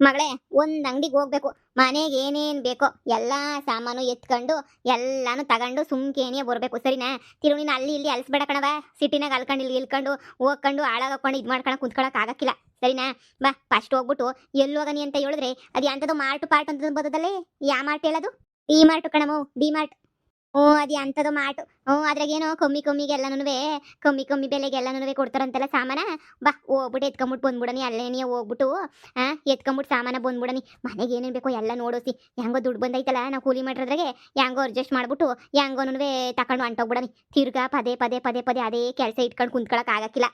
ಮಗಳೇ, ಒಂದ್ ಅಂಗಡಿಗೆ ಹೋಗ್ಬೇಕು. ಮನೆಗೆ ಏನೇನ್ ಬೇಕೋ ಎಲ್ಲಾ ಸಾಮಾನು ಎತ್ಕೊಂಡು ಎಲ್ಲಾನು ತಗೊಂಡು ಸುಮ್ಕೇನಿಯ ಬರ್ಬೇಕು, ಸರಿನಾ? ತಿರುವಿನ ಅಲ್ಲಿ ಇಲ್ಲಿ ಅಲ್ಸ್ಬೇಡ ಕಣವ. ಸಿಟಿನಾಗ ಅಲ್ಕೊಂಡು ಇಲ್ಲಿ ಇಲ್ಕೊಂಡು ಹೋಗ್ಕೊಂಡು ಹಾಳಾಗಕೊಂಡು ಇದ್ ಮಾಡ್ಕೊಂಡು ಕುಂತ್ಕೊಳಕ್ ಆಗಕ್ಕಿಲ್ಲ, ಸರಿನಾ? ಬಾ ಫಸ್ಟ್ ಹೋಗ್ಬಿಟ್ಟು ಎಲ್ಲಿ ಹೋಗನಿ ಅಂತ ಹೇಳಿದ್ರೆ ಅದು ಎಂತದೋ ಮಾರ್ಟ್ ಪಾರ್ಟ್ ಅಂತ ಬದದಲ್ಲಿ. ಯಾ ಮಾರ್ಟ್ ಹೇಳೋದು? ಡಿ ಮಾರ್ಟ್ ಕಣಮೋ, ಡಿ ಮಾರ್ಟ್. ಹ್ಞೂ ಅದು ಎಂತದೋ ಮಾರ್ಟ್. ಹ್ಞೂ ಅದ್ರಾಗೇನೋ ಕಮ್ಮಿ ಕಮ್ಮಿಗೆ ಎಲ್ಲನೂ ಕಮ್ಮಿ ಕಮ್ಮಿ ಬೆಲೆಗೆ ಎಲ್ಲನೂ ಕೊಡ್ತಾರಂತೆಲ್ಲ ಸಾಮಾನ. ಬಾ ಹೋಗ್ಬಿಟ್ಟು ಎತ್ಕೊಂಬಿಟ್ಟು ಬಂದ್ಬಿಡನಿ, ಅಲ್ಲೇನಿಯ ಹೋಗ್ಬಿಟ್ಟು ಎತ್ಕೊಂಬಿಟ್ಟು ಸಾಮಾನ ಬಂದ್ಬಿಡನಿ. ಮನೆಗೆ ಏನೇನು ಬೇಕೋ ಎಲ್ಲ ನೋಡೋಸಿ. ಹೆಂಗೋ ದುಡ್ಡು ಬಂದೈತಲ್ಲ, ನಾವು ಕೂಲಿ ಮಾಡಿದ್ರಾಗೆ ಹೆಂಗೋ ಅಡ್ಜಸ್ಟ್ ಮಾಡ್ಬಿಟ್ಟು ಹೆಂಗೋನು ತಕೊಂಡು ಹೊಂಟೋಗ್ಬಿಡನಿ. ತಿರ್ಗಾ ಪದೇ ಪದೇ ಪದೇ ಪದೇ ಅದೇ ಕೆಲಸ ಇಟ್ಕೊಂಡು ಕುಂತ್ಕೊಳಕ್ ಆಗಕ್ಕಿಲ್ಲ.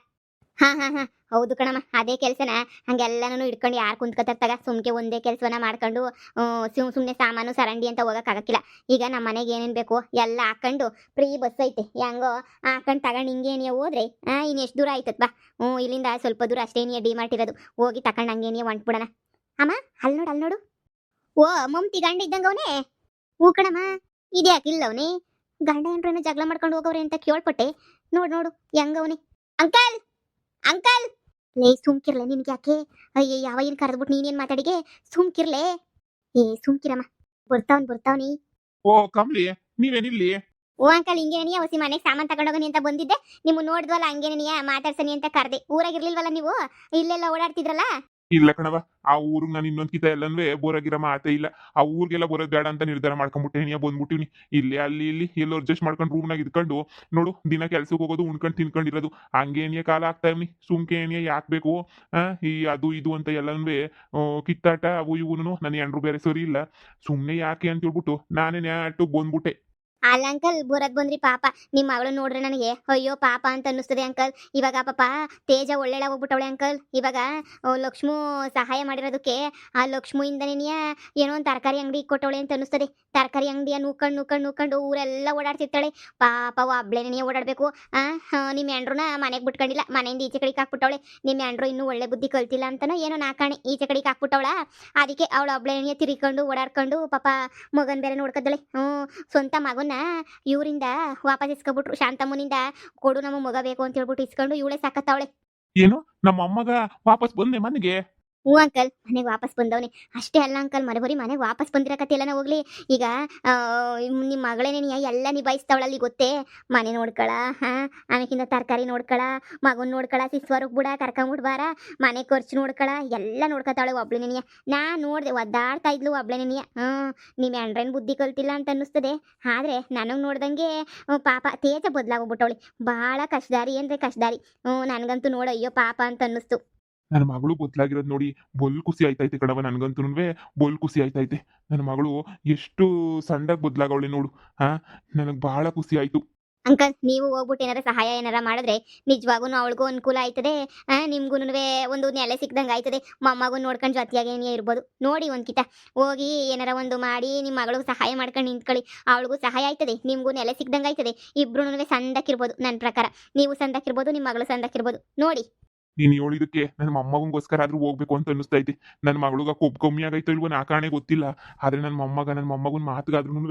ಹಾ ಹಾ ಹಾ, ಹೌದು ಕಣಮ್ಮ, ಅದೇ ಕೆಲ್ಸನ ಹಂಗೆಲ್ಲನೂ ಇಟ್ಕೊಂಡು ಯಾರು ಕುಂತ್ಕೊತಾಗ ಸುಮ್ಕೆ ಒಂದೇ ಕೆಲಸವನ್ನ ಮಾಡ್ಕೊಂಡು ಸುಮ್ಮನೆ ಸಾಮಾನು ಸರಂಡಿ ಅಂತ ಹೋಗಕ್ ಆಗಕ್ಕಿಲ್ಲ. ಈಗ ನಮ್ಮ ಮನೆಗೆ ಏನೇನು ಬೇಕು ಎಲ್ಲ ಹಾಕೊಂಡು ಫ್ರೀ ಬಸ್ ಐತೆ, ಹೆಂಗೋ ಹಾಕೊಂಡು ತಗೊಂಡು ಹಿಂಗೇನಿಯ ಹೋದ್ರೆ ಇನ್ನು ಎಷ್ಟು ದೂರ ಆಯ್ತದ ಬಾ. ಇಲ್ಲಿಂದ ಸ್ವಲ್ಪ ದೂರ ಅಷ್ಟೇನಿಯ ಡಿ ಮಾರ್ಟ್ ಇರೋದು. ಹೋಗಿ ತಕೊಂಡು ಹಂಗೇನಿಯ ಹೊಂಟ್ಬಿಡಣ. ಅಮ್ಮ ಅಲ್ಲಿ ನೋಡು, ಅಲ್ಲಿ ನೋಡು. ಓ ಮಮ್ತಿ ಗಂಡ ಇದ್ದಂಗ ಅವನೇ? ಹೂ ಕಣಮ್ಮ. ಇದ್ಯಾಕೆ ಇಲ್ಲ ಅವನೇ? ಗಂಡ ಏನ್ರೇನೋ ಜಗಳ ಮಾಡ್ಕೊಂಡು ಹೋಗವ್ರೆ ಅಂತ ಕೇಳ್ಪಟ್ಟೆ. ನೋಡು ನೋಡು ಹೆಂಗವನೇ. Uncle, uncle. ಲೇ ಸುಮ್ಕಿರ್ಲೆ, ನಿನ್ಗೆ ಯಾಕೆ? ಅಯ್ಯ ಯಾವ ಏನ್ ಕರೆದ್ಬಿಟ್ಟು ನೀನೇನ್ ಮಾತಾಡಿಗೆ? ಸುಮ್ಕಿರ್ಲೆ. ಸುಮ್ಕಿರಮ್ಮ. ಬರ್ತಾವ್ನಿ. ಓ ಕಮ್ಲಿ, ನೀವೇನಿಲ್ಲಿ? ಓ ಅಂಕಲ್, ಹಿಂಗೇನಿಯ ಹೊಸಿ ಮನೆಗೆ ಸಾಮಾನ್ ತಗೊಂಡೋಗನಿ ಅಂತ ಬಂದಿದ್ದೆ. ನಿಮ್ಮ ನೋಡಿದ್ವಲ್ಲ, ಹಂಗೇನಿಯ ಮಾತಾಡ್ಸನಿ ಅಂತ ಕರ್ದೆ. ಊರಾಗಿರ್ಲಿಲ್ವಲ್ಲ ನೀವು? ಇಲ್ಲೆಲ್ಲ ಓಡಾಡ್ತಿದ್ರಲ್ಲ. ಇಲ್ಲ ಕಣವ, ಆ ಊರಿಗೆ ನಾನು ಇನ್ನೊಂದ್ ಕಿತ ಎಲ್ಲನ್ವೇ ಬೋರಾಗಿರೋ ಮಾತೇ ಇಲ್ಲ. ಆ ಊರಿಗೆಲ್ಲ ಬರೋದ್ ಬೇಡ ಅಂತ ನಿರ್ಧಾರ ಮಾಡ್ಕೊಂಡ್ಬಿಟ್ಟೆ. ನೀ ಬಂದ್ಬಿಟ್ಟಿವ್ನಿ. ಇಲ್ಲಿ ಅಲ್ಲಿ ಇಲ್ಲಿ ಎಲ್ಲೋ ಅಡ್ಜಸ್ಟ್ ಮಾಡ್ಕೊಂಡು ರೂಮ್ನಾಗ ಇದ್ಕೊಂಡು ನೋಡು, ದಿನ ಕೆಲ್ಸಕ್ಕೆ ಹೋಗೋದು, ಉಣ್ಕೊಂಡು ತಿನ್ಕೊಂಡಿರೋದು, ಹಂಗೇನಿಯ ಕಾಲ ಆಗ್ತಾ ಇವ್ನಿ. ಸುಮ್ಕೆ ಏನಿಯ ಯಾಕೆ ಬೇಕು ಈ ಅದು ಇದು ಅಂತ ಎಲ್ಲನ್ವೇ ಕಿತ್ತಾಟ ಅವು ಇವನು. ನನ್ನ ಹೆಂಡ್ರು ಬೇರೆ ಸರಿ ಇಲ್ಲ. ಸುಮ್ನೆ ಯಾಕೆ ಅಂತ ಹೇಳ್ಬಿಟ್ಟು ನಾನೇ ನ್ಯಾಟು ಬಂದ್ಬಿಟ್ಟೆ. ಅಲ್ಲ ಅಂಕಲ್, ಬರೋದ್ ಬಂದ್ರಿ ಪಾಪ. ನಿಮ್ಮ ಮಗಳು ನೋಡ್ರೆ ನನಗೆ ಅಯ್ಯೋ ಪಾಪ ಅಂತ ಅನ್ನಿಸ್ತದೆ ಅಂಕಲ್. ಇವಾಗ ಪಾಪ ತೇಜ ಒಳ್ಳೆಳ ಹೋಗ್ಬಿಟ್ಟವಳೆ ಅಂಕಲ್. ಇವಾಗ ಲಕ್ಷ್ಮು ಸಹಾಯ ಮಾಡಿರೋದಕ್ಕೆ ಆ ಲಕ್ಷ್ಮಿಯಿಂದನೇ ಏನೋ ಒಂದು ತರಕಾರಿ ಅಂಗಡಿ ಕೊಟ್ಟವಳೆ ಅಂತ ಅನ್ನಿಸ್ತದೆ. ತರಕಾರಿ ಅಂಗಡಿಯ ನೂಕೊಂಡು ಊರೆಲ್ಲ ಓಡಾಡ್ತಿರ್ತಾಳೆ. ಪಾಪ ಒಬ್ಳೇನೇ ಓಡಾಡ್ಬೇಕು. ನಿಮ್ಮ ಹೆಂಡ್ರನ್ನ ಮನೆಗೆ ಬಿಟ್ಕೊಂಡಿಲ್ಲ, ಮನೆಯಿಂದ ಈಚೆ ಕಡೆಗೆ ಹಾಕ್ಬಿಟ್ಟವಳೆ. ನಿಮ್ಮ ಹೆಂಡ್ರು ಇನ್ನೂ ಒಳ್ಳೆ ಬುದ್ಧಿ ಕಲ್ತಿಲ್ಲ ಅಂತನೋ ಏನೋ ನಾಕಾಣೆ ಈಚೆ ಕಡೆಗೆ ಹಾಕ್ಬಿಟ್ಟವಳ. ಅದಕ್ಕೆ ಅವಳು ಒಬ್ಳೇನೇ ತಿರ್ಕೊಂಡು ಓಡಾಡ್ಕೊಂಡು ಪಾಪ ಮಗನ್ ಬೇರೆ ನೋಡ್ಕದಳೆ. ಸ್ವಂತ ಮಗನ ಇವರಿಂದ ವಾಪಸ್ ಇಸ್ಕೊಬಿಟ್ರು. ಶಾಂತಮ್ಮನಿಂದ ಕೊಡು, ನಮ್ಮ ಮಗ ಬೇಕು ಅಂತ ಹೇಳ್ಬಿಟ್ಟು ಇಸ್ಕೊಂಡು ಇವಳೆ ಸಾಕತ್ತವಳೆ. ಏನು, ನಮ್ಮ ಅಮ್ಮಗ ವಾಪಸ್ ಬಂದೆ ಮನೆಗೆ? ಹ್ಞೂ ಅಂಕಲ್, ಮನೆಗೆ ವಾಪಸ್ ಬಂದವನೆ. ಅಷ್ಟೇ ಅಲ್ಲ ಅಂಕಲ್, ಮನೆಗೆ ವಾಪಸ್ ಬಂದಿರೋ ಕತೆ ಎಲ್ಲನ ಹೋಗ್ಲಿ. ಈಗ ನಿಮ್ಮ ಮಗಳೇನೇನಿಯ ಎಲ್ಲ ನಿಭಾಯಿಸ್ತಾವಳಲ್ಲಿ ಗೊತ್ತೇ. ಮನೆ ನೋಡ್ಕೊಳ, ಆಮೇಕಿಂದ ತರಕಾರಿ ನೋಡ್ಕೊಳ, ಮಗನ ನೋಡ್ಕೊಳ, ಸಿಸ್ವರ್ಗ್ ಬಿಡ ಕರ್ಕೊಂಬಿಡ್ಬಾರ, ಮನೆ ಖರ್ಚು ನೋಡ್ಕೊಳ, ಎಲ್ಲ ನೋಡ್ಕೊತಾವಳೆ ಒಬ್ಳೇನೇನಿಯ. ನಾ ನೋಡ್ದೆ ಒದ್ದಾಡ್ತಾ ಇದ್ಲು ಒಬ್ಳೇನೇನಿಯ. ನಿಮ್ಮ ಹೆಂಡ್ರೇನು ಬುದ್ಧಿ ಕಲ್ತಿಲ್ಲ ಅಂತ ಅನ್ನಿಸ್ತದೆ. ಆದ್ರೆ ನನಗೆ ನೋಡ್ದಂಗೆ ಪಾಪ ತೇಜ ಬದಲಾಗೋಗ್ಬಿಟ್ಟವಳೆ. ಭಾಳ ಕಷ್ಟದಾರಿ ಅಂದ್ರೆ ಕಷ್ಟದಾರಿ. ನನಗಂತೂ ನೋಡು ಅಯ್ಯೋ ಪಾಪ ಅಂತ ಅನ್ನಿಸ್ತು. ನನ್ನ ಮಗಳು ಬದಲಾಗಿರೋದು ನೋಡಿ ಬೊಲ್ ಖುಷಿ ಆಯ್ತೈತೆ ಕಣವ. ನನ್ಗಂತೂ ಬೊಲ್ ಖುಷಿ ಆಯ್ತೈತೆ. ನನ್ನ ಮಗಳು ಎಷ್ಟು ಸಣ್ಣಗೆ ಬದಲಾಗವಳೆ ನೋಡು. ನನಗೆ ಬಹಳ ಖುಷಿ ಆಯ್ತು. ಅಂಕಲ್, ನೀವು ಹೋಗ್ಬಿಟ್ಟು ಏನಾರ ಸಹಾಯ ಏನಾರ ಮಾಡಿದ್ರೆ ನಿಜವಾಗೂ ಅವಳಿಗೂ ಅನುಕೂಲ ಆಯ್ತದೆ. ನಿಮ್ಗೂ ಒಂದು ನೆಲೆ ಸಿಕ್ದಂಗೆ ಆಯ್ತದೆ. ಮೊಮ್ಮಗೂ ನೋಡ್ಕೊಂಡು ಜೊತೆಯಾಗೇನೇ ಇರ್ಬೋದು. ನೋಡಿ ಒಂದ್ಕಿತ ಹೋಗಿ ಏನಾರ ಒಂದು ಮಾಡಿ ನಿಮ್ಮ ಮಗಳಿಗೂ ಸಹಾಯ ಮಾಡ್ಕೊಂಡು ನಿಂತ್ಕೊಳ್ಳಿ. ಅವಳಿಗೂ ಸಹಾಯ ಆಯ್ತದೆ, ನಿಮ್ಗೂ ನೆಲೆ ಸಿಕ್ದಂಗೆ ಆಯ್ತದೆ. ಇಬ್ರು ಸಂದಕ್ಕಿರ್ಬೋದು. ನನ್ನ ಪ್ರಕಾರ ನೀವು ಸಂದಕ್ಕಿರ್ಬೋದು, ನಿಮ್ಮ ಮಗಳು ಸಂದಕ್ಕಿರ್ಬೋದು. ನೋಡಿ. ನೀನು ಹೇಳಿದಕ್ಕೆ ನನ್ನ ಮೊಮ್ಮಗಂಗೋಸ್ಕರ ಆದ್ರೂ ಹೋಗ್ಬೇಕು ಅಂತ ಅನ್ನಿಸ್ತೈತೆ. ನನ್ನ ಮಗಳಿಗೆ ಕೊಬ್ಬು ಕಮ್ಮಿ ಆಗೈತೋ ಇಲ್ವೋ ನಾಕಾಣೆ ಗೊತ್ತಿಲ್ಲ. ಆದ್ರೆ ನನ್ನ ಮೊಮ್ಮಗನ ಮಾತುಗಾದ್ರೂ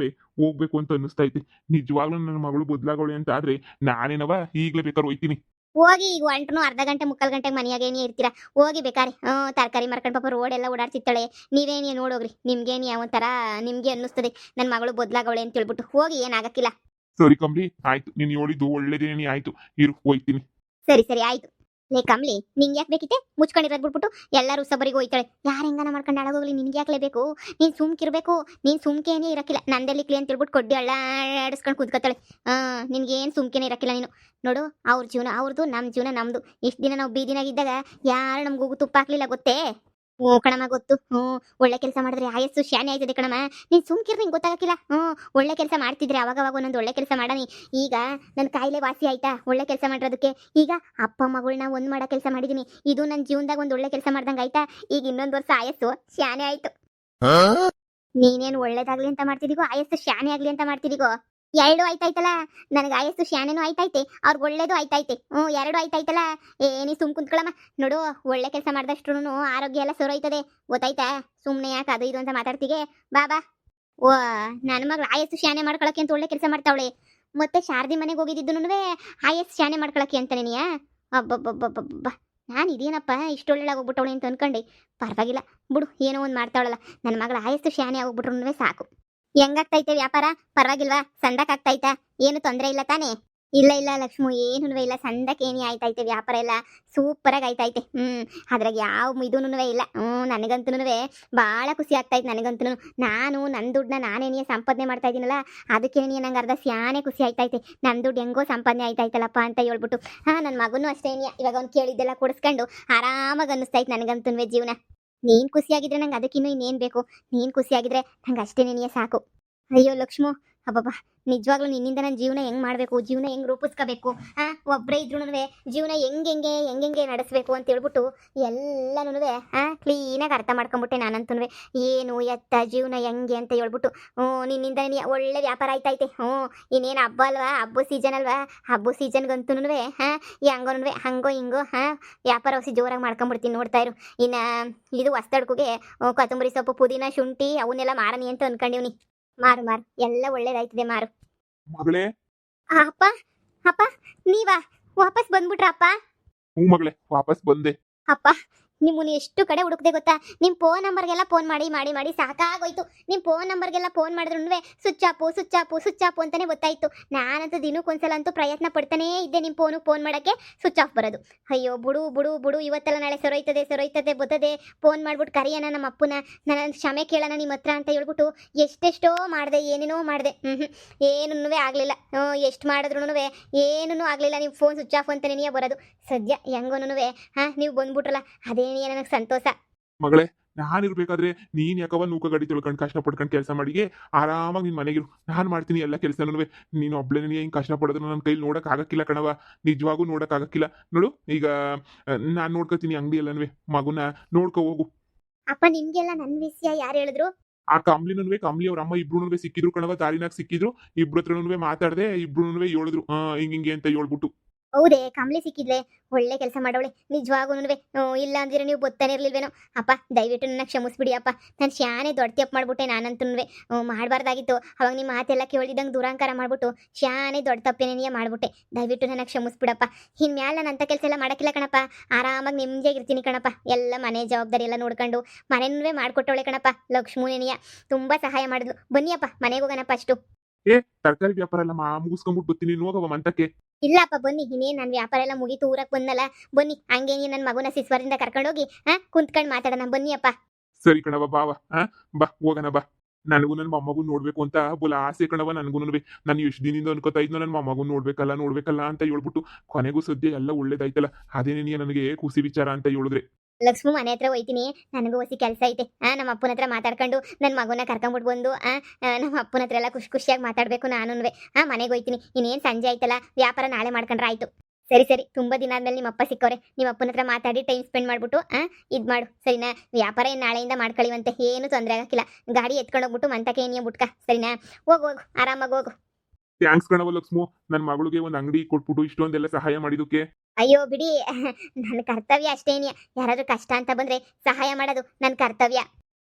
ಹೋಗ್ಬೇಕು ಅಂತ ಅನ್ನಿಸ್ತೈತೆ. ನಿಜವಾಗ್ಲೂ ನನ್ನ ಮಗಳು ಬದಲಾಗೋಳೆ ಅಂತ ಆದ್ರೆ ನಾನೇನವ ಈಗಲೇ ಬೇಕಾದ್ರೆ ಹೋಯ್ತೀನಿ. ಹೋಗಿ ಈಗ ಒಂಟ್ನು ಅರ್ಧ ಗಂಟೆ ಮುಕ್ಕಾಲು ಗಂಟೆಗೆ ಮನೆಯಾಗೇನೇ ಇರ್ತೀರಾ. ಹೋಗಿ ಬೇಕಾರೆ ತರಕಾರಿ ಮಾರ್ಕೊಂಡು ಪಾಪ ರೋಡ್ ಎಲ್ಲ ಓಡಾಡ್ತಿರ್ತಾಳೆ. ನೀವೇನೇ ನೋಡೋಗ್ರಿ, ನಿಮ್ಗೇನು ಯಾವಂತರ ನಿಮ್ಗೆ ಅನ್ನಿಸ್ತದೆ ನನ್ನ ಮಗಳು ಬದಲಾಗೋಳೆ ಅಂತ ಹೇಳ್ಬಿಟ್ಟು. ಹೋಗಿ ಏನಾಗಕ್ಕಿಲ್ಲ. ಸರಿ ಕಮ್ಲಿ, ಆಯ್ತು. ನೀನು ಹೇಳಿದ್ದು ಒಳ್ಳೇದೇನಿ ಆಯ್ತು. ಇರು ಹೋಯ್ತೀನಿ. ಸರಿ ಸರಿ ಆಯ್ತು. ಲೇ ಕಮ್ಲಿ, ನಿಂಗೆ ಯಾಕೆ ಬೇಕಿತ್ತೆ? ಮುಚ್ಕೊಂಡಿರೋದು ಬಿಟ್ಬಿಟ್ಟು ಎಲ್ಲರೂ ಸಬರಿಗೆ ಹೋಯ್ತಾಳೆ. ಯಾರು ಹೆಂಗನ ಮಾಡ್ಕೊಂಡು ಹಾಳಾಗೋಗ್ಲಿ, ನಿನ್ಗೆ ಯಾಕೆ ಬೇಕು? ನೀನು ಸುಮ್ಕಿರ್ಬೇಕು. ನೀನು ಸುಮ್ಕೇನೇ ಇರಕ್ಕಿಲ್ಲ. ನಂದಲ್ಲಿ ಕ್ಲಿಯನ್ ತಿಳ್ಬಿಟ್ಟು ಕೊಡ್ಡಿ ಆಡಿಸ್ಕೊಂಡು ಕುದ್ಕೋತಾಳೆ. ನಿನ್ಗೇನು ಸುಮ್ಕೇನೆ ಇರಕ್ಕಿಲ್ಲ ನೀನು. ನೋಡು, ಅವ್ರ ಜೀವನ ಅವ್ರದ್ದು, ನಮ್ಮ ಜೀವನ ನಮ್ಮದು. ಇಷ್ಟು ದಿನ ನಾವು ಬೀದಿನಾಗಿದ್ದಾಗ ಯಾರು ನಮ್ಗೆ ತುಪ್ಪ ಹಾಕ್ಲಿಲ್ಲ ಗೊತ್ತೇ? ಕಣಮ್ಮ ಗೊತ್ತು. ಒಳ್ಳೆ ಕೆಲಸ ಮಾಡಿದ್ರೆ ಆಯಸ್ಸು ಶಾನೆ ಆಯ್ತದೆ ಕಣಮ್ಮ. ನೀನು ಸುಮ್ಕಿರ್, ನಿಂಗೆ ಗೊತ್ತಾಗಕ್ಕಿಲ್ಲ. ಒಳ್ಳೆ ಕೆಲಸ ಮಾಡ್ತಿದ್ರೆ ಅವಾಗವಾಗ ಒಂದೊಂದು ಒಳ್ಳೆ ಕೆಲಸ ಮಾಡನಿ. ಈಗ ನನ್ನ ಕಾಯಿಲೆ ವಾಸಿ ಆಯ್ತಾ ಒಳ್ಳೆ ಕೆಲಸ ಮಾಡಿರೋದಕ್ಕೆ? ಈಗ ಅಪ್ಪ ಮಗಳನ್ನ ಒಂದು ಮಾಡೋ ಕೆಲಸ ಮಾಡಿದೀನಿ. ಇದು ನನ್ನ ಜೀವನದಾಗ ಒಂದು ಒಳ್ಳೆ ಕೆಲಸ ಮಾಡ್ದಂಗೆ ಆಯ್ತಾ? ಈಗ ಇನ್ನೊಂದು ವರ್ಷ ಆಯಸ್ಸು ಶಾನೆ ಆಯ್ತು. ನೀನೇನು ಒಳ್ಳೇದಾಗ್ಲಿ ಅಂತ ಮಾಡ್ತಿದೀಗೋ, ಆಯಸ್ಸು ಶಾನೆ ಆಗ್ಲಿ ಅಂತ ಮಾಡ್ತಿದೀಗೋ? ಎರಡು ಆಯ್ತಾಯ್ತಲ್ಲ. ನನಗೆ ಆಯಸ್ಸು ಶಾನೆನೂ ಆಯ್ತೈತೆ, ಅವ್ರಿಗೆ ಒಳ್ಳೇದು ಆಯ್ತೈತೆ. ಎರಡು ಆಯ್ತಾಯ್ತಲ್ಲ. ನೀ ಸುಮ್ ಕುಂತ್ಕೊಳಮ್ಮ. ನೋಡು, ಒಳ್ಳೆ ಕೆಲಸ ಮಾಡಿದಷ್ಟು ಆರೋಗ್ಯ ಎಲ್ಲ ಸೊರೈತದೆ, ಗೊತ್ತಾಯ್ತಾ? ಸುಮ್ಮನೆ ಯಾಕೆ ಅದು ಇದು ಅಂತ ಮಾತಾಡ್ತಿಗೆ? ಬಾ ಬಾ. ನನ್ನ ಮಗಳು ಆಯಸ್ಸು ಶಾನೆ ಮಾಡ್ಕೊಳಕ್ಕೆ ಅಂತ ಒಳ್ಳೆ ಕೆಲಸ ಮಾಡ್ತಾವಳೆ. ಮತ್ತೆ ಶಾರದಿ ಮನೆಗೆ ಹೋಗಿದ್ದು ಆಯಸ್ಸು ಶಾನೆ ಮಾಡ್ಕೊಳಕ್ಕೆ ಅಂತಾನೆ ನೀಯಾ? ಅಬ್ಬಬ್ಬಬ್ಬಬ್ಬ, ನಾನು ಇದೇನಪ್ಪ ಇಷ್ಟೊಳ್ಳೆ ಹೋಗ್ಬಿಟ್ಟವಳೆ ಅಂತ ಅನ್ಕೊಂಡೆ. ಪರವಾಗಿಲ್ಲ ಬಿಡು, ಏನೋ ಒಂದು ಮಾಡ್ತಾವಳಲ್ಲ. ನನ್ನ ಮಗಳ ಆಯಸ್ಸು ಶಾನೆ ಆಗೋಗ್ಬಿಟ್ರು ಸಾಕು. ಹೆಂಗಾಗ್ತೈತೆ ವ್ಯಾಪಾರ? ಪರವಾಗಿಲ್ವಾ? ಸಂದಕ್ಕಾಗ್ತೈತಾ? ಏನು ತೊಂದರೆ ಇಲ್ಲ ತಾನೇ? ಇಲ್ಲ ಇಲ್ಲ ಲಕ್ಷ್ಮು, ಏನೂ ಇಲ್ಲ. ಸಂದಕ್ಕೇನಿ ಆಯ್ತೈತೆ, ವ್ಯಾಪಾರ ಎಲ್ಲ ಸೂಪರಾಗಿ ಆಯ್ತೈತೆ. ಅದ್ರಾಗ ಯಾವ ಇದೂನುವೆ ಇಲ್ಲ. ನನಗಂತೂ ಭಾಳ ಖುಷಿ ಆಗ್ತೈತೆ. ನನಗಂತೂ ನಾನು ನನ್ನ ದುಡ್ಡನ್ನ ನಾನೇನಿಯ ಸಂಪಾದನೆ ಮಾಡ್ತಾ ಇದ್ದೀನಲ್ಲ, ಅದಕ್ಕೇನಿಯ ನಂಗೆ ಅರ್ಧ ಸ್ಯಾನೆ ಖುಷಿ ಆಯ್ತೈತೆ. ನನ್ನ ದುಡ್ಡು ಹೆಂಗೋ ಸಂಪಾದನೆ ಆಯ್ತೈತಲ್ಲಪ್ಪ ಅಂತ ಹೇಳ್ಬಿಟ್ಟು. ನನ್ನ ಮಗನೂ ಅಷ್ಟೇನಿಯ ಇವಾಗ ಅವ್ನು ಕೇಳಿದ್ದೆಲ್ಲ ಕೊಡಿಸ್ಕೊಂಡು ಆರಾಮಾಗಿ ಅನ್ನಿಸ್ತೈತೆ ನನಗಂತೂ ಜೀವನ. ನೀನು ಖುಷಿಯಾಗಿದ್ರೆ ನಂಗೆ ಅದಕ್ಕಿನ್ನೂ ಇನ್ನೇನು ಬೇಕು? ನೀನು ಖುಷಿಯಾಗಿದ್ರೆ ನಂಗೆ ಅಷ್ಟೇನೇನಿಯ ಸಾಕು. ಅಯ್ಯೋ ಲಕ್ಷ್ಮು, ಅಬ್ಬಬ್ಬಾ, ನಿಜವಾಗ್ಲೂ ನಿನ್ನಿಂದ ನನ್ನ ಜೀವನ ಹೆಂಗ್ ಮಾಡಬೇಕು, ಜೀವನ ಹೆಂಗ್ ರೂಪಿಸ್ಕೋಬೇಕು, ಒಬ್ಬರೇ ಇದ್ರೂ ಜೀವನ ಹೆಂಗೆ ನಡೆಸಬೇಕು ಅಂತ ಹೇಳ್ಬಿಟ್ಟು ಎಲ್ಲನೂ ಕ್ಲೀನಾಗಿ ಅರ್ಥ ಮಾಡ್ಕೊಂಬಿಟ್ಟೆ ನಾನಂತೂ. ಏನು ಎತ್ತ ಜೀವನ ಹೆಂಗೆ ಅಂತ ಹೇಳ್ಬಿಟ್ಟು ನಿನ್ನಿಂದ ಒಳ್ಳೆ ವ್ಯಾಪಾರ ಆಯ್ತೈತೆ. ಇನ್ನೇನು ಹಬ್ಬ ಅಲ್ವಾ, ಹಬ್ಬ ಸೀಸನ್ ಅಲ್ವಾ, ಹಬ್ಬ ಸೀಸನ್ಗಂತೂ ಹಂಗೋ ಹಿಂಗೋ ವ್ಯಾಪಾರ ಹೊಸಿ ಜೋರಾಗಿ ಮಾಡ್ಕೊಂಬಿಡ್ತೀನಿ. ನೋಡ್ತಾ ಇರು. ಇನ್ನು ಇದು ಹೊಸ್ತಡ್ಕುಗೆ ಕೊತ್ತಂಬರಿ ಸೊಪ್ಪು, ಪುದೀನ, ಶುಂಠಿ ಅವನ್ನೆಲ್ಲ ಮಾರನಿ ಅಂತ ಅನ್ಕೊಂಡಿವ್ನಿ. ಮಾರು ಎಲ್ಲ ಒಳ್ಳೇದಾಯ್ತದೆ, ಮಾರು. ಮಗಳೇ. ಅಪ್ಪ ಅಪ್ಪ, ನೀವಾ ವಾಪಸ್ ಬಂದ್ಬಿಟ್ರ ಅಪ್ಪ? ಹ್ಞೂ ಮಗಳೇ, ವಾಪಸ್ ಬಂದೆ. ಅಪ್ಪ, ನಿಮ್ಮನ್ನ ಎಷ್ಟು ಕಡೆ ಹುಡುಕ್ದೆ ಗೊತ್ತಾ? ನಿಮ್ಮ ಫೋನ್ ನಂಬರ್ಗೆಲ್ಲ ಫೋನ್ ಮಾಡಿ ಸಾಕಾಗೋಯ್ತು. ನಿಮ್ಮ ಫೋನ್ ನಂಬರ್ಗೆಲ್ಲ ಫೋನ್ ಮಾಡಿದ್ರು ಸ್ವಿಚ್ ಆಫ್ ಅಂತಾನೆ ಗೊತ್ತಾಯ್ತು. ನಾನಂತೂ ದಿನಕ್ಕೊಂದ್ಸಲ ಅಂತೂ ಪ್ರಯತ್ನ ಪಡ್ತಾನೇ ಇದ್ದೆ ನಿಮ್ಮ ಫೋನ್ ಮಾಡೋಕ್ಕೆ, ಸ್ವಿಚ್ ಆಫ್ ಬರೋದು. ಅಯ್ಯೋ ಬಿಡು, ಇವತ್ತೆಲ್ಲ ನಾಳೆ ಸೊರೈತದೆ ಬರ್ತದೆ. ಫೋನ್ ಮಾಡ್ಬಿಟ್ಟು ಕರಿಯೋಣ ನಮ್ಮ ಅಪ್ಪನ, ನನ್ನ ಕ್ಷಮೆ ಕೇಳೋಣ ನಿಮ್ಮ ಹತ್ರ ಅಂತ ಹೇಳ್ಬಿಟ್ಟು ಎಷ್ಟೆಷ್ಟೋ ಮಾಡಿದೆ, ಏನೇನೋ ಮಾಡಿದೆ. ಏನೂ ಆಗಲಿಲ್ಲ. ಎಷ್ಟು ಮಾಡಿದ್ರು ಏನೂ ಆಗಲಿಲ್ಲ. ನೀವು ಫೋನ್ ಸ್ವಿಚ್ ಆಫ್ ಅಂತಾನೇ ಬರೋದು. ಸದ್ಯ ಹೆಂಗೋನು ನೀವು ಬಂದ್ಬಿಟ್ರಲ್ಲ, ಅದೇ ನನಗೆ ಸಂತೋಷ. ಮಗಳೇ, ನಾನಿರ್ಬೇಕಾದ್ರೆ ನೀನ್ ಯಾಕವ ನೂಕ ಗಡಿ ತೊಳ್ಕೊಂಡು ಕಷ್ಟಪಡ್ಕೊಂಡು ಕೆಲಸ ಮಾಡಿಗೆ ಆರಾಮಾಗಿ ನಿನ್ ಮನೆಗಿರು. ನಾನು ಮಾಡ್ತೀನಿ ಎಲ್ಲ ಕೆಲಸನೂ. ನೀನು ಒಬ್ಳೇನೇ ಹಿಂಗೆ ಕಷ್ಟಪಡೋದು ನನ್ನ ಕೈಲಿ ನೋಡಕ್ ಆಗಕ್ಕಿಲ್ಲ ಕಣವ, ನಿಜವಾಗೂ ನೋಡಕ್ ಆಗಕ್ಕಿಲ್ಲ. ನೋಡು ಈಗ ನಾನು ನೋಡ್ಕೋತೀನಿ ಅಂಗಡಿ ಎಲ್ಲನೂ. ಮಗುನ ನೋಡ್ಕೊ ಹೋಗು. ಅಪ್ಪ, ನಿಮ್ಗೆಲ್ಲ ನನ್ನ ವಿಷಯ ಯಾರು ಹೇಳಿದ್ರು? ಆ ಕಂಬ್ಲಿ ಅವ್ರ ಅಮ್ಮ ಇಬ್ರು ಸಿಕ್ಕಿದ್ರು ಕಣವ, ದಾರಿನಾಗ ಸಿಕ್ಕಿದ್ರು. ಇಬ್ರು ಹತ್ರನೂ ಮಾತಾಡ್ದೆ, ಇಬ್ರು ಹೇಳಿದ್ರು ಹಿಂಗೆ ಅಂತ ಹೇಳ್ಬಿಟ್ಟು. ಹೌದೇ, ಕಮ್ಲಿ ಸಿಕ್ಕಿದ್ಲೆ? ಒಳ್ಳೆ ಕೆಲಸ ಮಾಡೋಳೆ ನಿಜವಾಗೂನುವೆ. ಇಲ್ಲ ಅಂದಿರ ನೀವು ಗೊತ್ತಾನೆ ಇರ್ಲಿಲ್ವೇನೋ. ಅಪ್ಪ, ದಯವಿಟ್ಟು ನನ್ನ ಕ್ಷಮಿಸ್ಬಿಡಿ ಅಪ್ಪ. ನಾನು ಶಾನೆ ದೊಡ್ಡ ತಪ್ಪು ಮಾಡ್ಬಿಟ್ಟೆ ನಾನಂತೂ. ಮಾಡಬಾರ್ದಾಗಿತ್ತು ಅವಾಗ ನಿಮ್ಮ ಮಾತೆಲ್ಲ ಕೇಳಿದಂಗೆ ದುರಾಂಕಾರ ಮಾಡ್ಬಿಟ್ಟು ಶಾನೆ ದೊಡ್ಡ ತಪ್ಪೇನೇನಿಯ ಮಾಡ್ಬಿಟ್ಟೆ. ದಯವಿಟ್ಟು ನನ್ನ ಕ್ಷಮಿಸ್ಬಿಡಪ್ಪ. ಇನ್ಮ್ಯಾಲ ನಾನು ಅಂಥ ಕೆಲಸ ಎಲ್ಲ ಮಾಡೋಕ್ಕಿಲ್ಲ ಕಣಪ್ಪ. ಆರಾಮಾಗಿ ನೆಮ್ಮದಿಯಾಗಿರ್ತೀನಿ ಕಣಪ್ಪ. ಎಲ್ಲ ಮನೆ ಜವಾಬ್ದಾರಿ ಎಲ್ಲ ನೋಡ್ಕೊಂಡು ಮನೆಯೇ ಮಾಡಿಕೊಟ್ಟವಳೆ ಕಣಪ್ಪ. ಲಕ್ಷ್ಮೂನೇನಿಯ ತುಂಬ ಸಹಾಯ ಮಾಡಿದ್ಲು. ಬನ್ನಿಯಪ್ಪ, ಮನೆಗೆ ಹೋಗೋಣಪ್ಪ ಅಷ್ಟು. ತರಕಾರಿ ವ್ಯಾಪಾರ ಎಲ್ಲ ಮುಗಿಸ್ಕೊಂಡ್ಬಿಟ್ಟು ಬರ್ತೀನಿ, ಹೋಗವ ಮಂತಕ್ಕೆ. ಇಲ್ಲಪ್ಪ, ಬನ್ನಿ. ಇನ್ನೇನು ನನ್ನ ವ್ಯಾಪಾರ ಎಲ್ಲ ಮುಗೀತು, ಊರಕ್ಕೆ ಬಂದಲ್ಲ. ಬನ್ನಿ, ಹಂಗೆ ನನ್ನ ಮಗುನ ಸಿಸ್ವರಿಂದ ಕರ್ಕೊಂಡೋಗಿ ಕುಂತ್ಕೊಂಡು ಮಾತಾಡೋಣ. ಬನ್ನಿಯಪ್ಪ. ಸರಿ ಕಣವ, ಬಾವ. ಬಾ ಹೋಗೋಣ ಬಾ. ನನಗೂ ನನ್ನ ಮೊಮ್ಮಗು ನೋಡ್ಬೇಕು ಅಂತ ಬುಲ ಆಸೆ ಕಣವ. ನನಗೂ ನಾನು ಎಷ್ಟು ದಿನದಿಂದ ಅನ್ಕೋತಾ ಇದ್ನೋ ನನ್ನ ಮೊಮ್ಮಗು ನೋಡ್ಬೇಕಲ್ಲ ಅಂತ ಹೇಳ್ಬಿಟ್ಟು ಕೊನೆಗೂ ಸದ್ಯ ಎಲ್ಲ ಒಳ್ಳೇದಾಯ್ತಲ್ಲ. ಅದೇನೇ ನನಗೆ ಖುಷಿ ವಿಚಾರ ಅಂತ ಹೇಳಿದ್ರೆ. ಲಕ್ಷ್ಮಿ, ಮನೆ ಹತ್ರ ಹೋಯ್ತೀನಿ. ನನಗೂ ಹೊಸಿ ಕೆಲಸ ಐತೆ. ನಮ್ಮ ಅಪ್ಪನ ಹತ್ರ ಮಾತಾಡ್ಕೊಂಡು ನನ್ನ ಮಗುನ ಕರ್ಕೊಂಡ್ಬಿಟ್ಟು ಬಂದು ನಮ್ಮ ಅಪ್ಪನ ಹತ್ರ ಎಲ್ಲ ಖುಷಿಯಾಗಿ ಮಾತಾಡಬೇಕು ನಾನು. ಮನೆಗೆ ಹೋಯ್ತೀನಿ. ಇನ್ನೇನು ಸಂಜೆ ಆಯ್ತಲ್ಲ, ವ್ಯಾಪಾರ ನಾಳೆ ಮಾಡ್ಕೊಂಡ್ರೆ ಆಯ್ತು. ಸರಿ, ತುಂಬ ದಿನ ಆದ್ಮೇಲೆ ನಿಮ್ಮ ಅಪ್ಪ ಸಿಕ್ಕವ್ರೆ. ನಿಮ್ಮ ಅಪ್ಪನ ಹತ್ರ ಮಾತಾಡಿ ಟೈಮ್ ಸ್ಪೆಂಡ್ ಮಾಡ್ಬಿಟ್ಟು ಇದು ಮಾಡು, ಸರಿನಾ? ವ್ಯಾಪಾರ ಏನು ನಾಳೆಯಿಂದ ಮಾಡ್ಕೊಳ್ಳಿವಂತೆ, ಏನು ತೊಂದರೆ ಆಗಕ್ಕಿಲ್ಲ. ಗಾಡಿ ಎತ್ಕೊಂಡು ಹೋಗ್ಬಿಟ್ಟು ಮಂತಕ್ಕೆ ಏನಿಯ ಬುಟ್ಕ, ಸರಿನಾ? ಹೋಗು ಆರಾಮಾಗಿ ಹೋಗು. ಥ್ಯಾಂಕ್ಸ್ ಕಣವ ಲಕ್ಷ್ಮು, ನನ್ನ ಮಗಳಿಗೆ ಒಂದು ಅಂಗಡಿ ಕೊಟ್ಬಿಟ್ಟು ಇಷ್ಟೊಂದೆಲ್ಲ ಸಹಾಯ ಮಾಡಿದಕ್ಕೆ. ಅಯ್ಯೋ ಬಿಡಿ, ನನ್ನ ಕರ್ತವ್ಯ ಅಷ್ಟೇನಿಯ. ಯಾರಾದ್ರೂ ಕಷ್ಟ ಅಂತ ಬಂದ್ರೆ ಸಹಾಯ ಮಾಡೋದು ನನ್ನ ಕರ್ತವ್ಯ.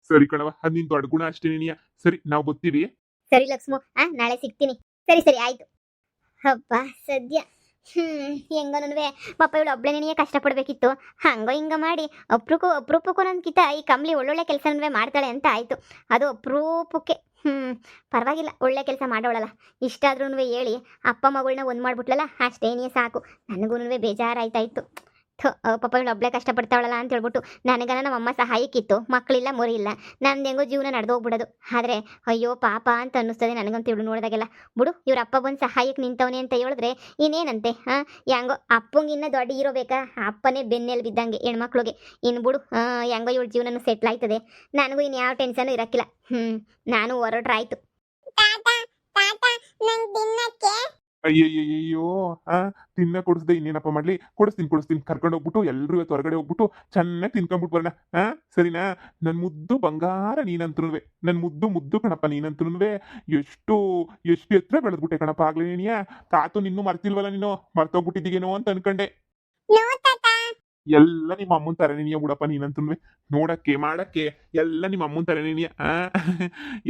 ಸರಿ ಕಣವ, ಅದು ನಿನ್ ದೊಡ್ಡ ಗುಣ ಅಷ್ಟೇನಿಯ. ಸರಿ, ನಾವು ಬರ್ತೀವಿ. ಸರಿ ಲಕ್ಷ್ಮು, ನಾಳೆ ಸಿಗ್ತೀನಿ. ಸರಿ ಆಯ್ತು. ಹಬ್ಬ ಸದ್ಯ ಹೆಂಗನುವೆ ಪಾಪ ಇವಳು ಒಬ್ಳೇನೇ ಕಷ್ಟಪಡ್ಬೇಕಿತ್ತು. ಹಂಗೋ ಹಿಂಗ ಮಾಡಿ ಅಪರೂಪಕ್ಕೂ ನನ್ಕಿತ ಈ ಕಂಬ್ಲಿ ಒಳ್ಳೊಳ್ಳೆ ಕೆಲಸನೂ ಮಾಡ್ತಾಳೆ ಅಂತ ಆಯ್ತು. ಅದು ಅಪರೂಪಕ್ಕೆ. ಪರವಾಗಿಲ್ಲ, ಒಳ್ಳೆ ಕೆಲಸ ಮಾಡೋಳಲ್ಲ. ಇಷ್ಟಾದ್ರೂ ಹೇಳಿ ಅಪ್ಪ ಮಗಳನ್ನ ಒಂದು ಮಾಡ್ಬಿಟ್ಲಲ್ಲ, ಅಷ್ಟೇನೇ ಸಾಕು. ನನಗೂ ಬೇಜಾರಾಯ್ತಾಯಿತ್ತು. ಪಾಪ ಇವಳು ಒಬ್ಳೆ ಕಷ್ಟಪಡ್ತಾವಳಲ್ಲ ಅಂತ ಹೇಳ್ಬಿಟ್ಟು ನನಗನ ನಮ್ಮಮ್ಮ ಸಹಾಯಕ್ಕಿತ್ತು. ಮಕ್ಕಳಿಲ್ಲ, ಮುರಿಯಿಲ್ಲ, ನಂದು ಹೆಂಗೋ ಜೀವನ ನಡೆದೋಗ್ಬಿಡೋದು. ಆದರೆ ಅಯ್ಯೋ ಪಾಪ ಅಂತ ಅನ್ನಿಸ್ತದೆ ನನಗಂತ ಇವಳು ನೋಡಿದಾಗೆಲ್ಲ. ಬಿಡು, ಇವ್ರ ಅಪ್ಪ ಬಂದು ಸಹಾಯಕ್ಕೆ ನಿಂತವನೆ ಅಂತ ಹೇಳಿದ್ರೆ ಇನ್ನೇನಂತೆ. ಹೆಂಗೋ ಅಪ್ಪಂಗಿನ್ನ ದೊಡ್ಡ ಹೀರೋ ಬೇಕಾ? ಅಪ್ಪನೇ ಬೆನ್ನೆಲ್ಲಿ ಬಿದ್ದಂಗೆ ಹೆಣ್ಮಕ್ಳಿಗೆ. ಇನ್ನು ಬಿಡು, ಹೆಂಗೋ ಇವಳು ಜೀವನ ಸೆಟ್ಲ್ ಆಯ್ತದೆ. ನನಗೂ ಇನ್ನು ಯಾವ ಟೆನ್ಷನು ಇರಕ್ಕಿಲ್ಲ. ನಾನು ಹೊರಟ್ರಾಯ್ತು. ಅಯ್ಯಯ್ಯೋ, ತಿನ್ನ ಕೊಡಿಸ್ದೆ ಇನ್ನೇನಪ್ಪ ಮಾಡ್ಲಿ? ಕೊಡಿಸ್ತೀನಿ. ಕರ್ಕೊಂಡು ಹೋಗ್ಬಿಟ್ಟು ಎಲ್ರು ಇವತ್ತು ಹೊರಗಡೆ ಹೋಗ್ಬಿಟ್ಟು ಚೆನ್ನಾಗಿ ತಿನ್ಕೊಂಡ್ಬಿಟ್ಟು ಬರೋಣ. ಸರಿನಾ? ನನ್ನ ಮುದ್ದು ಬಂಗಾರ ನೀನಂತನುವೆ, ನನ್ನ ಮುದ್ದು ಕಣಪ್ಪ ನೀನಂತನುವೆ. ಎಷ್ಟು ಎತ್ತರ ಬೆಳೆದ್ಬಿಟ್ಟೆ ಕಣಪ್ಪ. ಆಗ್ಲೇ ನೀನಿಯ ತಾತು ನಿನ್ನೂ ಮರ್ತಿಲ್ವಲ್ಲ, ನೀನು ಮರ್ತೋಗ್ಬಿಟ್ಟಿದ್ದೀಗೇನೋ ಅಂತ ಅನ್ಕೊಂಡೆ. ಎಲ್ಲ ನಿಮ್ಮ ಅಮ್ಮನ ತರನೇನಿಯ ಬಿಡಪ್ಪ ನೀನಂತಂದ್ರೆ ನೋಡಕ್ಕೆ ಮಾಡಕ್ಕೆ ಎಲ್ಲ ನಿಮ್ಮ ಅಮ್ಮನ ತರನೇನಿಯ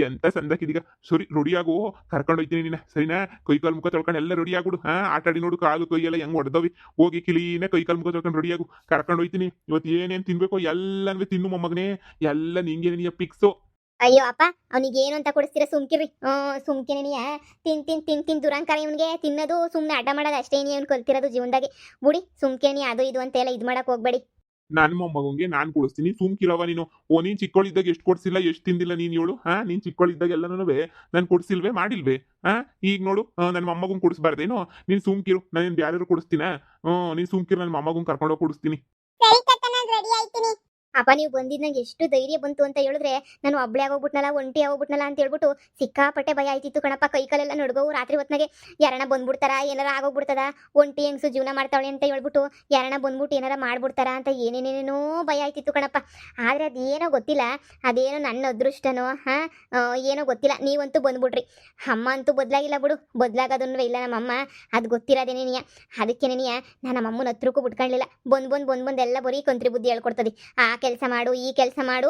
ಎಂತ ಸಂದಕ್ಕಿದೀಗ ಸರಿ ರೆಡಿಯಾಗು ಕರ್ಕೊಂಡು ಹೋಯ್ತೀನಿ ನೀನ ಸರಿನಾ ಕೈ ಕಾಲು ಮುಖ ತೊಳ್ಕೊಂಡು ಎಲ್ಲ ರೆಡಿ ಆಗ್ಬಿಡು ಆಟ ಆಡಿ ನೋಡು ಕಾಲು ಕೈ ಎಲ್ಲ ಹೆಂಗ್ ಹೊಡೆದವಿ ಹೋಗಿ ಕಿಲೀನ ಕೈ ಕಾಲು ಮುಖ ತೊಳ್ಕೊಂಡು ರೆಡಿಯಾಗು ಕರ್ಕೊಂಡು ಹೋಯ್ತೀನಿ ಇವತ್ತು ಏನೇನ್ ತಿನ್ಬೇಕು ಎಲ್ಲನೂ ತಿನ್ನು ಮೊಮ್ಮಗನೇ ಎಲ್ಲ ನಿಂಗೆ ನೀಯ ಪಿಕ್ಸು ಅಯ್ಯೋ ಅಪ್ಪ ಅವನಿಗೆ ಏನು ಅಂತ ಕೊಡಿಸ್ತೀರ ಸುಮ್ಕಿರಿ ಸುಮ್ಕಿನೇನಿಯ ತಿನ್ ದುರಂಕಾರ ಇವನಿಗೆ ತಿನ್ನೋದು ಸುಮ್ಮನೆ ಅಡ್ಡ ಮಾಡೋದು ಅಷ್ಟೇ ಅವ್ನು ಕಲ್ತಿರೋದು ಜೀವನದಾಗೆ ಬುಡಿ ಸುಮ್ಕೇನಿ ಅದು ಇದು ಅಂತೆಲ್ಲ ಇದು ಮಾಡಕ್ ಹೋಗ್ಬೇಡಿ. ನನ್ನ ಮೊಮ್ಮಗಂಗೆ ನಾನ್ ಕೊಡಿಸ್ತೀನಿ ಸುಮ್ಕಿರವ ನೀನು ನೀನ್ ಚಿಕ್ಕಳಿದ್ದಾಗ ಎಷ್ಟು ಕೊಡ್ಸಿಲ್ಲ ಎಷ್ಟು ತಿಂದಿಲ್ಲ ನೀನ್ ಹೇಳು ನೀನ್ ಚಿಕ್ಕಳಿದ್ದಾಗ ಎಲ್ಲನೂ ನಾನು ಕೊಡ್ಸಿಲ್ವೇ ಮಾಡಿಲ್ವೇ ಈಗ ನೋಡು ನನ್ನ ಮೊಮ್ಮಗನ್ ಕೊಡಿಸ್ಬಾರ್ದೇನೋ ನೀನ್ ಸುಮ್ಕಿರು ನಾನು ಯಾರ್ಯಾರು ಕೊಡಿಸ್ತೀನ ನೀನ್ ಸುಮ್ಕಿರು ನನ್ನ ಮೊಮ್ಮಗನ್ ಕರ್ಕೊಂಡೋಗಿ ಕೊಡಿಸ್ತೀನಿ. ಅಪ್ಪ ನೀವು ಬಂದಿದ್ ನಂಗೆ ಎಷ್ಟು ಧೈರ್ಯ ಬಂತು ಅಂತ ಹೇಳಿದ್ರೆ ನಾನು ಒಬ್ಳೆ ಆಗೋಗ್ಬಿಟ್ನಲ್ಲ ಒಂಟಿ ಆಗೋಗ್ಬಿಟ್ನಲ್ಲ ಅಂತ ಹೇಳ್ಬಿಟ್ಟು ಸಿಕ್ಕಾಪಟ್ಟೆ ಭಯ ಆಯ್ತಿತ್ತು ಕಣಪ್ಪ. ಕೈ ಕಾಲೆಲ್ಲ ನಡ್ಗೋವು ರಾತ್ರಿ ಹೊತ್ನಾಗೆ ಯಾರನ್ನ ಬಂದ್ಬಿಡ್ತಾರ ಏನಾರ ಆಗೋಗ್ಬಿಡ್ತದ ಒಂಟಿ ಹೆಂಗ್ಸು ಜೀವನ ಮಾಡ್ತಾವಳೆ ಅಂತ ಹೇಳ್ಬಿಟ್ಟು ಯಾರನ್ನ ಬಂದ್ಬಿಟ್ಟು ಏನಾರ ಮಾಡ್ಬಿಡ್ತಾರ ಅಂತ ಏನೇನೇನೇನೋ ಭಯ ಆಯ್ತಿತ್ತು ಕಣಪ್ಪ. ಆದ್ರೆ ಅದೇನೋ ಗೊತ್ತಿಲ್ಲ, ಅದೇನೋ ನನ್ನ ಅದೃಷ್ಟನೋ ಏನೋ ಗೊತ್ತಿಲ್ಲ, ನೀವಂತೂ ಬಂದ್ಬಿಟ್ರಿ. ಅಮ್ಮ ಅಂತೂ ಬದಲಾಗಿಲ್ಲ ಬಿಡು, ಬದಲಾಗೋದನ್ನು ಇಲ್ಲ ನಮ್ಮಮ್ಮ, ಅದು ಗೊತ್ತಿರೋದೇನೇನಿಯ. ಅದಕ್ಕೇನೇನಿಯ ನಾನು ನಮ್ಮ ಅಮ್ಮನ ಹತ್ರಕ್ಕೂ ಬಿಟ್ಕೊಳ್ಳಿಲ್ಲ. ಬಂದ್ ಎಲ್ಲ ಬರೀ ಕಂತ್ರಿ ಬುದ್ಧಿ ಹೇಳ್ಕೊಡ್ತದೆ. ಆ ಕೆಲಸ ಮಾಡು ಈ ಕೆಲಸ ಮಾಡು,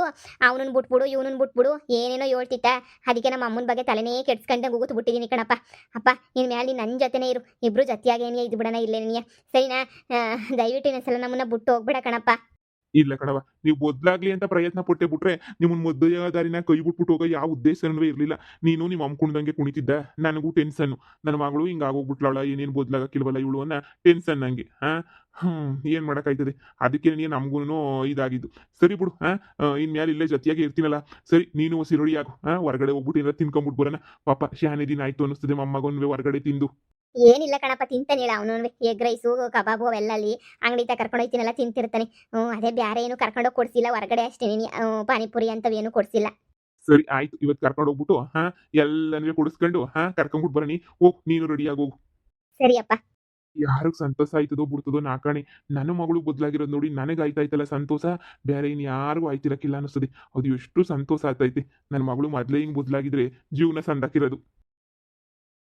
ಅವನನ್ನ ಬಿಟ್ಬಿಡು ಇವನನ್ನ ಬಿಟ್ಬಿಡು ಏನೇನೋ ಹೇಳ್ತಿತ್ತ. ಅದಕ್ಕೆ ನಮ್ಮ ಅಮ್ಮನ ಬಗ್ಗೆ ತಲೆನೇ ಕೆಡ್ಸ್ಕೊಂಡಂಗೆ ಹೋಗುತ್ತು ಬಿಟ್ಟಿದ್ದೀನಿ ಕಣಪ್ಪ. ಅಪ್ಪ ಇನ್ ಮ್ಯಾಲೆ ನೀನು ನನ್ನ ಜೊತೆನೇ ಇರು, ಇಬ್ರು ಜೊತೆಯಾಗೇನಿಯ ಇದು ಬಿಡೋಣ ಇಲ್ಲೇನಿಯ ಸರಿನಾ. ದಯವಿಟ್ಟು ಇನ್ನೊಂದ್ಸಲ ನಮ್ಮನ್ನ ಬಿಟ್ಟು ಹೋಗ್ಬೇಡ ಕಣಪ್ಪ. ಇಲ್ಲ ಕಣವ ನೀವು ಬದ್ಲಾಗ್ಲಿ ಅಂತ ಪ್ರಯತ್ನ ಪಟ್ಟೆ ಬಿಟ್ರೆ ನಿಮ್ಮನ್ನ ಮದುವೆಯ ದಾರಿನ ಕೈ ಬಿಟ್ಬಿಟ್ಟು ಹೋಗೋ ಯಾವ ಉದ್ದೇಶನೂ ಇರಲಿಲ್ಲ. ನೀನು ನಿಮ್ಮ ಅಮ್ಮ ಕುಣ್ದಂಗೆ ಕುಣಿತಿದ್ದ, ನನಗೂ ಟೆನ್ಷನ್, ನನ್ನ ಮಗಳು ಹಿಂಗೆ ಆಗೋಗ್ಬಿಟ್ಲವಳ ಏನೇನು ಬದ್ಲಾಗಕ್ಕಿಲ್ವಲ್ಲ ಇವಳು ಅನ್ನೋ ಟೆನ್ಷನ್ ನಂಗೆ. ಏನ್ ಮಾಡಕ್ಕಾಯ್ತದೆ. ಅದಕ್ಕೆ ನೀನು ನಮಗೂ ಇದಾಗಿದ್ದು. ಸರಿ ಬಿಡು ಇನ್ಮೇಲೆ ಇಲ್ಲೇ ಜೊತೆಯಾಗಿ ಇರ್ತೀನಲ್ಲ. ಸರಿ ನೀನು ಸಿರುಳಿ ಆಗು ಹೊರಗಡೆ ಹೋಗ್ಬಿಟ್ಟು ಏನಾರ ತಿನ್ಕೊಂಬಿಟ್ಟು ಬರೋಣ. ಪಾಪ ಶಾನೆ ದಿನ ಆಯ್ತು ಅನ್ನಿಸ್ತದೆ ಮೊಮ್ಮಗನ್ವೆ ಹೊರಗಡೆ ತಿಂದು. ಏನಿಲ್ಲ ಕಣಪ್ಪ, ತಿಂತಾನಿಲ್ಲ ಅವನು. ಎಗ್ ರೈಸು ಕಬಾಬು ಅವೆಲ್ಲ ಅಲ್ಲಿ ಅಂಗಡಿ ಕರ್ಕೊಂಡು ಹೋಯ್ತೀನಲ್ಲ ತಿಂತಿರ್ತಾನೆ. ಅದೇ ಬೇರೆ ಏನು ಕರ್ಕೊಂಡೋಗಿ ಕೊಡ್ಸಿಲ್ಲ, ಹೊರಗಡೆ ಅಷ್ಟೇ ಪಾನಿಪುರಿ ಅಂತವೇನು ಕೊಡ್ಸಿಲ್ಲ. ಸರಿ ಆಯ್ತು, ಇವತ್ತು ಕರ್ಕೊಂಡು ಹೋಗ್ಬಿಟ್ಟು ಎಲ್ಲನೂ ಕುಡಿಸ್ಕೊಂಡು ಕರ್ಕೊಂಡ್ಬಿಟ್ಟು ಬರೋಣಿ. ಹೋಗ್ ನೀನು ರೆಡಿ ಆಗೋಗು. ಸರಿಯಪ್ಪ. ಯಾರಿಗೆ ಸಂತೋಷ ಆಯ್ತದೋ ಬಿಡ್ತದೋ ನಾಕಾಣಿ. ನನ್ನ ಮಗಳು ಬದಲಾಗಿರೋದು ನೋಡಿ ನನಗೆ ಆಯ್ತಾಯ್ತಲ್ಲ ಸಂತೋಷ, ಬೇರೆ ಇನ್ ಯಾರಿಗೂ ಆಯ್ತಿರಕ್ಕಿಲ್ಲ ಅನಿಸ್ತದೆ. ಅದು ಎಷ್ಟು ಸಂತೋಷ ಆಗ್ತೈತೆ. ನನ್ನ ಮಗಳು ಮೊದಲೇ ಹಿಂಗೆ ಬದಲಾಗಿದ್ರೆ ಜೀವನ ಸಂದಾಕಿರೋದು.